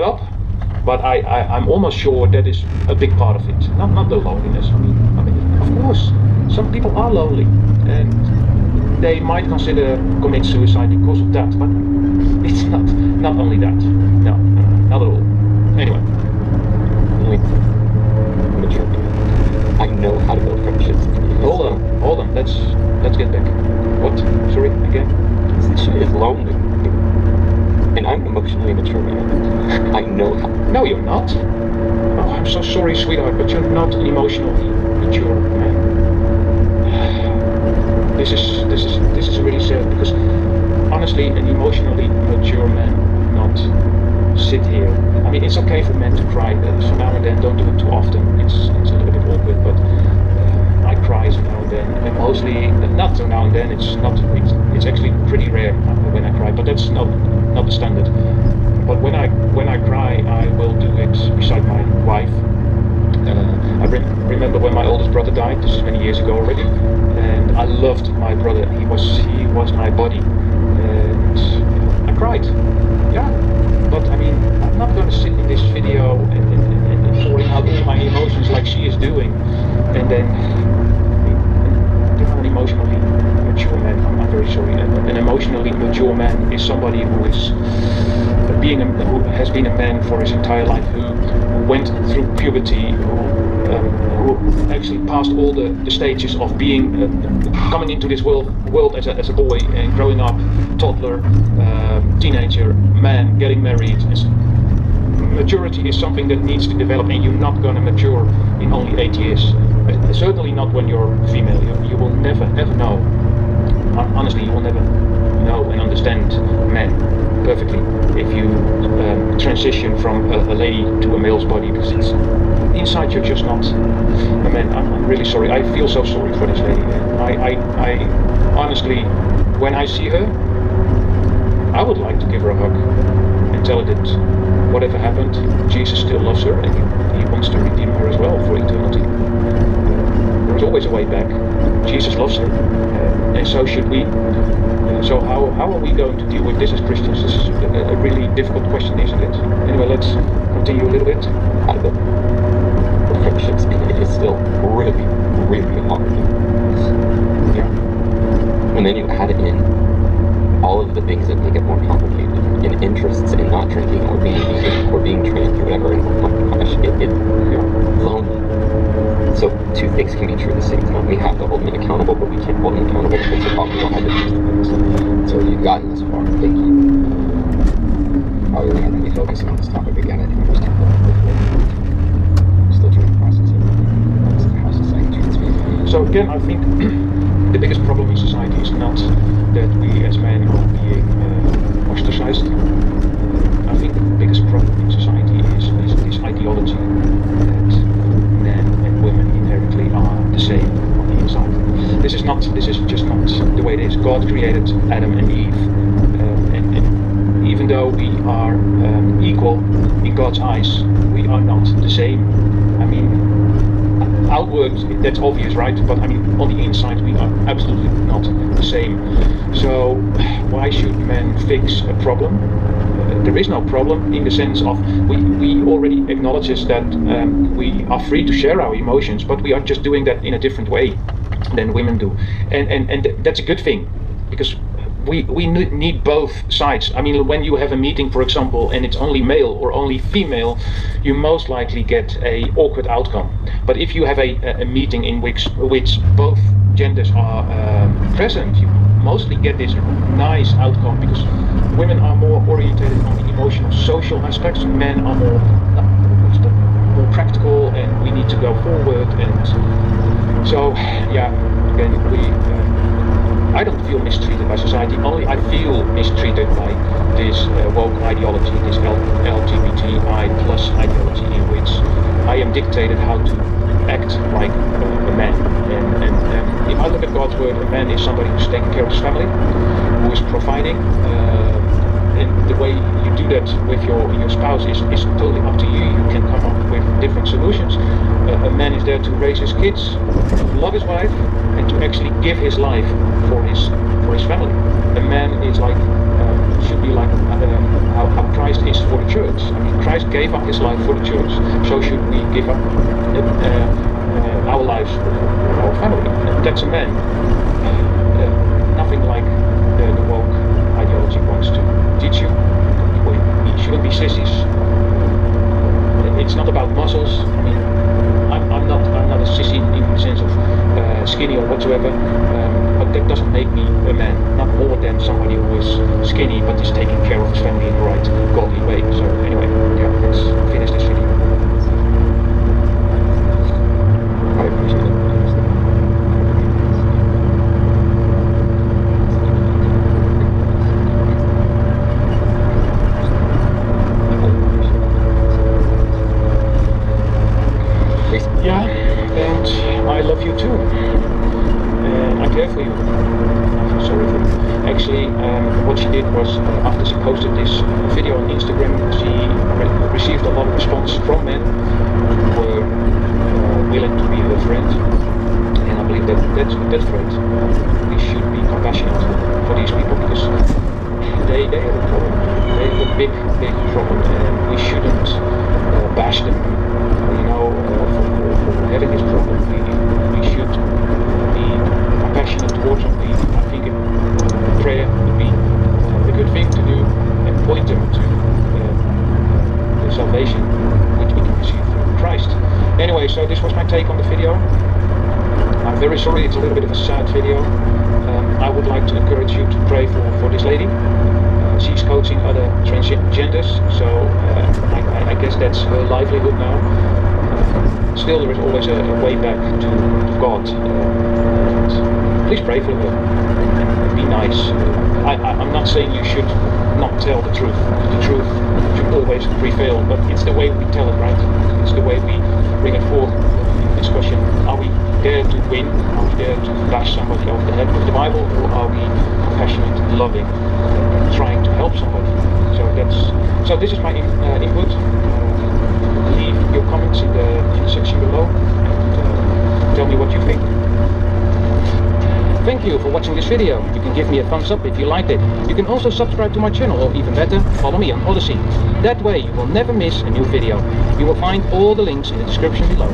up, but I'm almost sure that is a big part of it. Not the loneliness. I mean, of course, some people are lonely, and they might consider commit suicide because of that. But it's not only that. No, not at all. Anyway. I know how to build friendships. Hold on. Let's get back. What? Sorry, again? She is lonely. And I'm emotionally mature man. I know how. No, you're not. Oh, I'm so sorry, sweetheart, but you're not emotionally mature man. This is really sad, because honestly, an emotionally mature man would not sit here. I mean, it's okay for men to cry so now and then. Don't do it too often. It's a little bit awkward, but I cry so now and then, and mostly not so now and then. It's actually pretty rare when I cry, but that's not the standard. But when I cry, I will do it beside my wife. I remember when my oldest brother died. This is many years ago already, and I loved my brother. He was my body, and I cried. Yeah, but I mean, I'm not going to sit in this video and pouring out all my emotions like she is doing, and then an emotionally mature man. I'm very sorry. An emotionally mature man is somebody who has been a man for his entire life, who went through puberty, who actually passed all the stages of being coming into this world as a boy and growing up, toddler, teenager, man, getting married. Maturity is something that needs to develop, and you're not going to mature in only 8 years. Certainly not when you're female. You will never ever know. Honestly, you will never know and understand men perfectly if you transition from a lady to a male's body, because it's inside you're just not a man. I'm really sorry. I feel so sorry for this lady. I honestly, when I see her, I would like to give her a hug and tell her that whatever happened, Jesus still loves her, and he wants to redeem her as well for eternity. There's always a way back. Jesus loves her, and so should we. So how are we going to deal with this as Christians? This is a really difficult question, isn't it? Anyway, let's continue a little bit. Out of the friendships, and it is still really, really hard. Yeah. And then you add in all of the things that make it more complicated, in interests in not drinking or being vegan or being trans or whatever, and oh my gosh, it's lonely. So two things can be true at the same time. We have to hold men accountable, but we can't hold them accountable because the problem will have to do things. So you've gotten this far. Thank you. I really have to be focusing on this topic again. I think I'm just still trying to process it. How society treats me. So again, I think the biggest problem in society is not that we as men are being ostracized. I think the biggest problem in society is this ideology that men and women inherently are the same on the inside. This is just not the way it is. God created Adam and Eve, and even though we are equal in God's eyes, we are not the same. I mean, outward, that's obvious, right? But I mean, on the inside, we are absolutely not the same. So why should men fix a problem? There is no problem, in the sense of we already acknowledge that we are free to share our emotions, but we are just doing that in a different way than women do, and that's a good thing, because we need both sides. I mean, when you have a meeting, for example, and it's only male or only female, you most likely get a awkward outcome. But if you have a meeting in which both genders are present, you mostly get this nice outcome, because women are more orientated on the emotional, social aspects. Men are more practical, and we need to go forward. And so, yeah, again, I don't feel mistreated by society, only I feel mistreated by this woke ideology, this LGBTI plus ideology, in which I am dictated how to act like a man. And if I look at God's word, a man is somebody who's taking care of his family, who is providing, and the way you do that with your spouse is totally up to you. You can come up with different solutions. A man is there to raise his kids, to love his wife, and to actually give his life for his family. A man is like should be like how Christ is for the church. I mean, Christ gave up his life for the church, so should we give up our lives for our family. That's a man. Nothing like the woke ideology wants to teach you. You shouldn't be sissies. It's not about muscles. I mean, I'm not a sissy in the sense of skinny or whatsoever, but that doesn't make me a man. Not more than somebody who is skinny but is taking care of his family in the right godly way. So anyway, yeah, let's finish this video. I appreciate it. Yeah, and I love you too. I care for you. I feel sorry for you. Actually, what she did was, after she posted this video on Instagram, she received a lot of response from men who were willing to be her friend. And I believe that's great. We should be compassionate for these people because they have a problem. They have a big problem, and we shouldn't bash them. You know, for having this problem, we should be compassionate towards them. I think prayer would be a good thing to do and point them to the salvation which we can receive through Christ. Anyway, so this was my take on the video. I'm very sorry, it's a little bit of a sad video. I would like to encourage you to pray for this lady. She's coaching other transgenders, so I guess that's her livelihood now. Still, there is always a way back to God. Please pray for her and be nice. I'm not saying you should not tell the truth. The truth should always prevail, but it's the way we tell it, right? It's the way we bring it forth in discussion. Are we there to win? Are we there to bash somebody over the head with the Bible, or are we compassionate, loving, trying to help somebody? So this is my input. Leave your comments in the section below and tell me what you think. Thank you for watching this video. You can give me a thumbs up if you liked it. You can also subscribe to my channel, or even better, follow me on Odyssey. That way you will never miss a new video. You will find all the links in the description below.